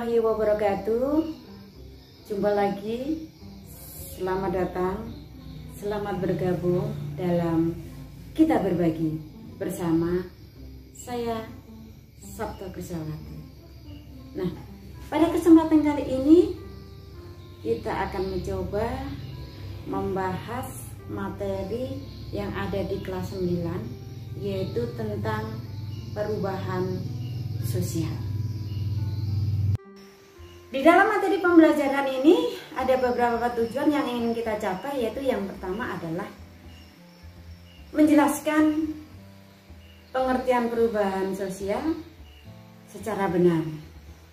warahmatullahi wabarakatuh. Jumpa lagi. Selamat datang. Selamat bergabung dalam Kita Berbagi bersama saya Sabto Krisawati. Nah, pada kesempatan kali ini kita akan mencoba membahas materi yang ada di kelas 9, yaitu tentang perubahan sosial. Di dalam materi pembelajaran ini ada beberapa tujuan yang ingin kita capai, yaitu yang pertama adalah menjelaskan pengertian perubahan sosial secara benar.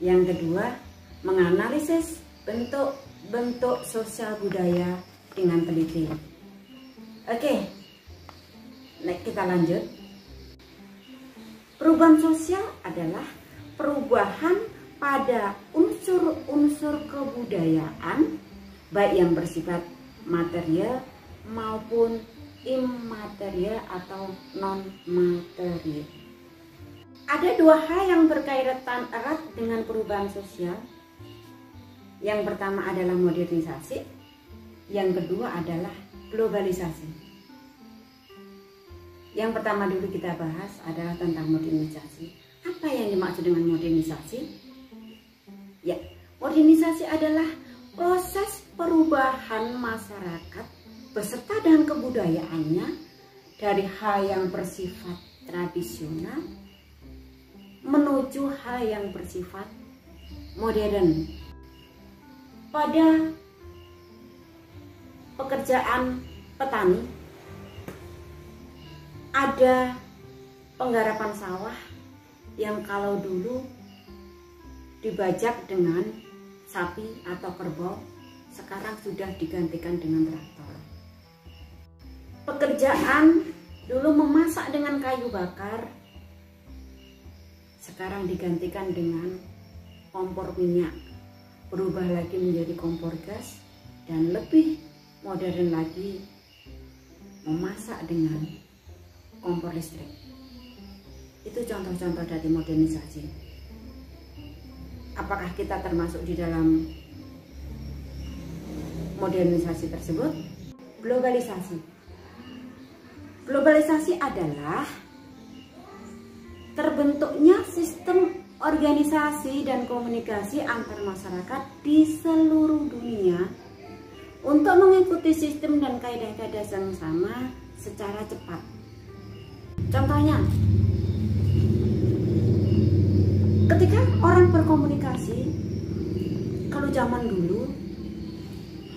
Yang kedua, menganalisis bentuk-bentuk sosial budaya dengan teliti. Oke, kita lanjut. Perubahan sosial adalah perubahan pada unsur-unsur kebudayaan, baik yang bersifat material maupun imaterial atau non-material. Ada dua hal yang berkaitan erat dengan perubahan sosial. Yang pertama adalah modernisasi, yang kedua adalah globalisasi. Yang pertama dulu kita bahas adalah tentang modernisasi. Apa yang dimaksud dengan modernisasi? Ya, modernisasi adalah proses perubahan masyarakat beserta dengan kebudayaannya dari hal yang bersifat tradisional menuju hal yang bersifat modern. Pada pekerjaan petani ada penggarapan sawah yang kalau dulu dibajak dengan sapi atau kerbau, sekarang sudah digantikan dengan traktor. Pekerjaan dulu memasak dengan kayu bakar, sekarang digantikan dengan kompor minyak, berubah lagi menjadi kompor gas, dan lebih modern lagi memasak dengan kompor listrik. Itu contoh-contoh dari modernisasi. Apakah kita termasuk di dalam modernisasi tersebut? Globalisasi. Globalisasi adalah terbentuknya sistem organisasi dan komunikasi antar masyarakat di seluruh dunia untuk mengikuti sistem dan kaidah-kaidah yang sama secara cepat. Contohnya, ketika orang berkomunikasi, kalau zaman dulu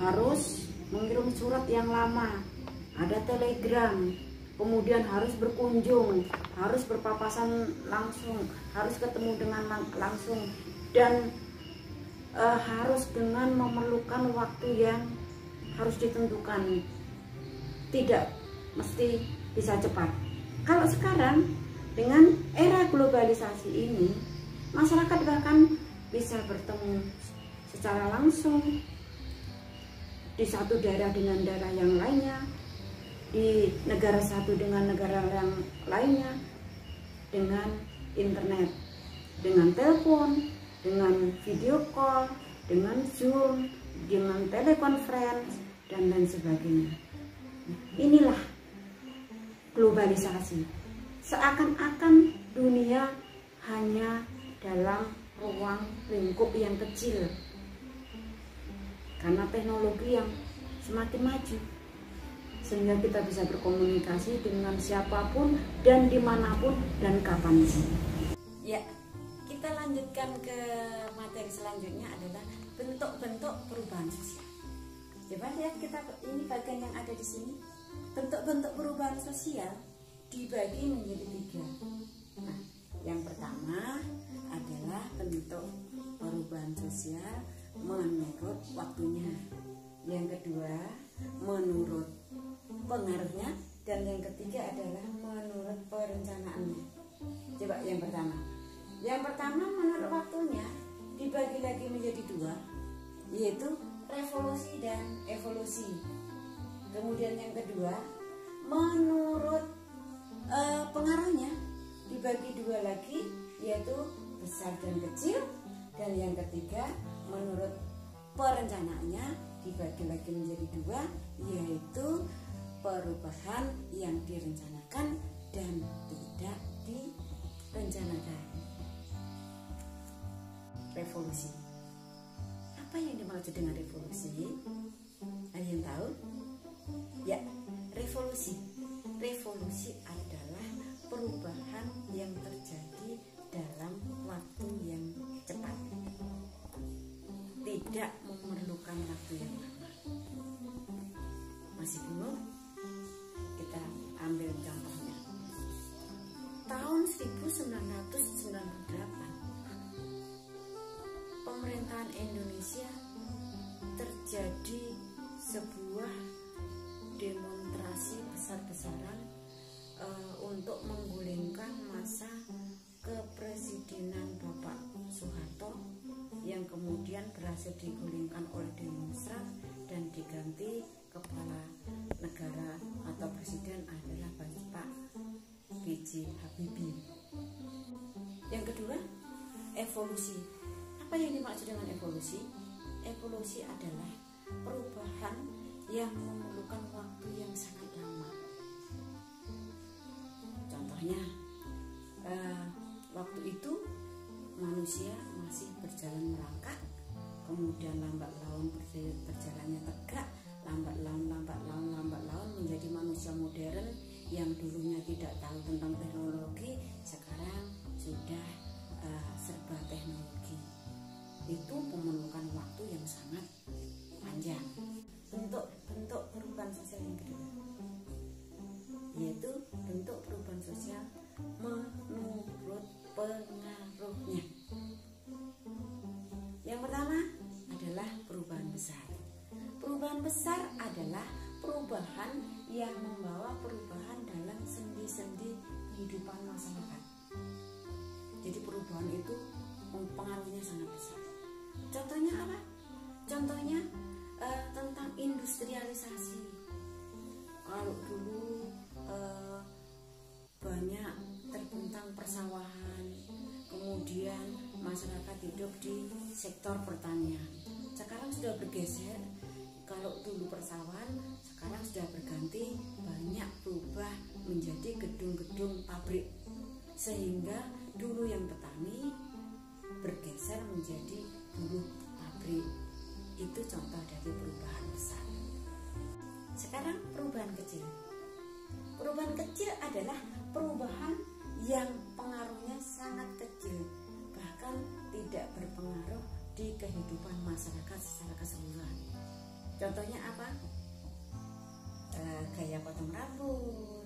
harus mengirim surat yang lama, ada telegram, kemudian harus berkunjung, harus berpapasan langsung, harus ketemu dengan langsung, dan harus dengan memerlukan waktu yang harus ditentukan, tidak mesti bisa cepat. Kalau sekarang dengan era globalisasi ini, masyarakat bahkan bisa bertemu secara langsung di satu daerah dengan daerah yang lainnya, di negara satu dengan negara yang lainnya, dengan internet, dengan telepon, dengan video call, dengan Zoom, dengan telekonferensi, dan lain sebagainya. Inilah globalisasi. Seakan-akan dunia hanya dalam ruang lingkup yang kecil karena teknologi yang semakin maju, sehingga kita bisa berkomunikasi dengan siapapun dan dimanapun dan kapanpun. Ya, kita lanjutkan ke materi selanjutnya adalah bentuk-bentuk perubahan sosial. Coba lihat kita ini bagian yang ada di sini. Bentuk-bentuk perubahan sosial dibagi menjadi 3. Nah, yang pertama adalah bentuk perubahan sosial menurut waktunya. Yang kedua, menurut pengaruhnya, dan yang ketiga adalah menurut perencanaannya. Coba yang pertama. Yang pertama menurut waktunya dibagi lagi menjadi 2, yaitu revolusi dan evolusi. Kemudian yang kedua, menurut pengaruhnya dibagi 2 lagi, yaitu besar dan kecil. Dan yang ketiga, menurut perencanaannya dibagi lagi menjadi dua, yaitu perubahan yang direncanakan dan tidak direncanakan. Revolusi. Apa yang dimaksud dengan revolusi? Ada yang tahu? Ya, revolusi. Revolusi adalah perubahan yang terjadi dalam waktu yang cepat, tidak memerlukan waktu yang lama. Masih bingung? Kita ambil contohnya. Tahun 1998, pemerintahan Indonesia terjadi sebuah demonstrasi besar-besaran untuk menggulingkan masa kepresidenan Bapak Soeharto, yang kemudian berhasil digulingkan oleh demonstran dan diganti kepala negara atau presiden adalah Bapak B.J. Habibie. Yang kedua, evolusi. Apa yang dimaksud dengan evolusi? Evolusi adalah perubahan yang memerlukan waktu yang sangat lama. Contohnya, waktu itu manusia masih berjalan merangkak, kemudian lambat laun berjalannya tegak, lambat laun menjadi manusia modern yang dulunya tidak tahu tentang teknologi, sekarang sudah serba teknologi. Itu memerlukan waktu yang sangat panjang. Bentuk perubahan sosial yang kedua, yaitu bentuk perubahan sosial menurut pengaruhnya. Yang pertama adalah perubahan besar. Perubahan besar adalah perubahan yang membawa perubahan dalam sendi-sendi kehidupan masyarakat. Jadi perubahan itu pengaruhnya sangat besar. Contohnya apa? Contohnya tentang industrialisasi. Kalau dulu banyak terbentang persawahan, kemudian masyarakat hidup di sektor pertanian. Sekarang sudah bergeser. Kalau dulu persawahan, sekarang sudah berganti, banyak berubah menjadi gedung-gedung pabrik, sehingga dulu yang petani bergeser menjadi buruh pabrik. Itu contoh dari perubahan besar. Sekarang perubahan kecil. Perubahan kecil adalah perubahan yang pengaruhnya sangat kecil, bahkan tidak berpengaruh di kehidupan masyarakat secara keseluruhan. Contohnya apa? Gaya potong rambut,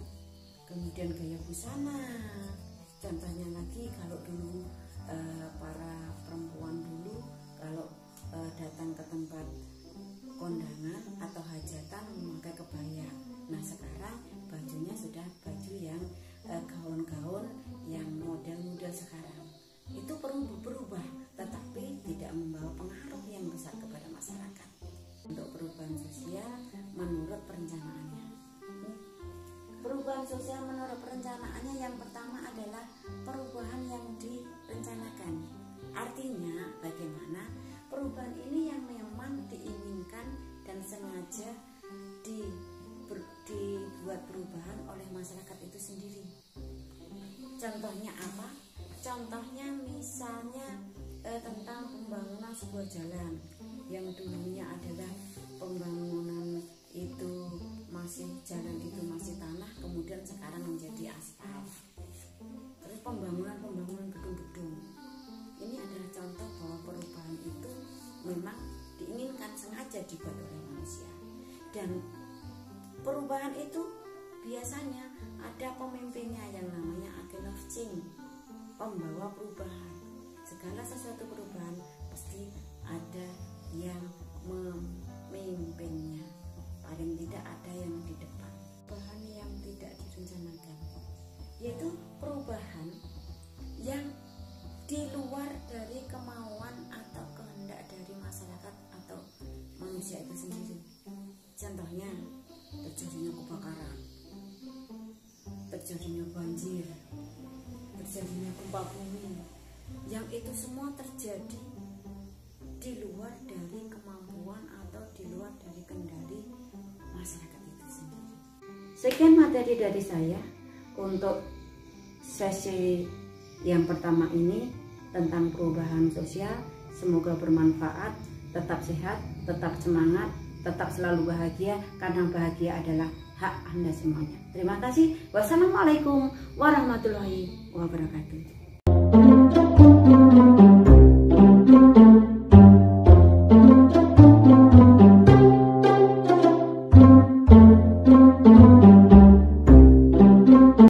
kemudian gaya busana. Contohnya lagi, kalau dulu para perempuan dulu kalau datang ke tempat kondangan atau hajatan memakai kebaya. Nah sekarang bajunya sudah baju yang gaun-gaun yang model-model sekarang. Itu perlu berubah, tetapi tidak membawa pengaruh yang besar kepada masyarakat. Untuk perubahan sosial menurut perencanaannya. Perubahan sosial menurut perencanaannya yang pertama adalah perubahan yang direncanakan. Artinya bagaimana perubahan ini yang memang diinginkan dan sengaja dibuat perubahan oleh masyarakat itu sendiri. Contohnya apa? Contohnya misalnya tentang pembangunan sebuah jalan yang dulunya adalah pembangunan itu jalan itu masih tanah, kemudian sekarang menjadi aspal. Terus pembangunan gedung-gedung. Ini adalah contoh bahwa perubahan itu memang diinginkan, sengaja dibuat oleh manusia. Dan perubahan itu biasanya ada pemimpinnya yang namanya agent of change, pembawa perubahan. Segala sesuatu perubahan pasti ada yang memimpinnya, paling tidak ada yang di depan. Perubahan yang tidak direncanakan, yaitu perubahan yang di luar dari kemauan atau kehendak dari masyarakat atau manusia itu sendiri. Contohnya terjadinya kebakaran, terjadinya banjir, terjadinya gempa bumi, yang itu semua terjadi di luar dari kemampuan atau di luar dari kendali masyarakat itu sendiri. Sekian materi dari saya untuk sesi yang pertama ini tentang perubahan sosial. Semoga bermanfaat. Tetap sehat, tetap semangat, tetap selalu bahagia, karena bahagia adalah hak Anda semuanya. Terima kasih. Wassalamualaikum warahmatullahi wabarakatuh.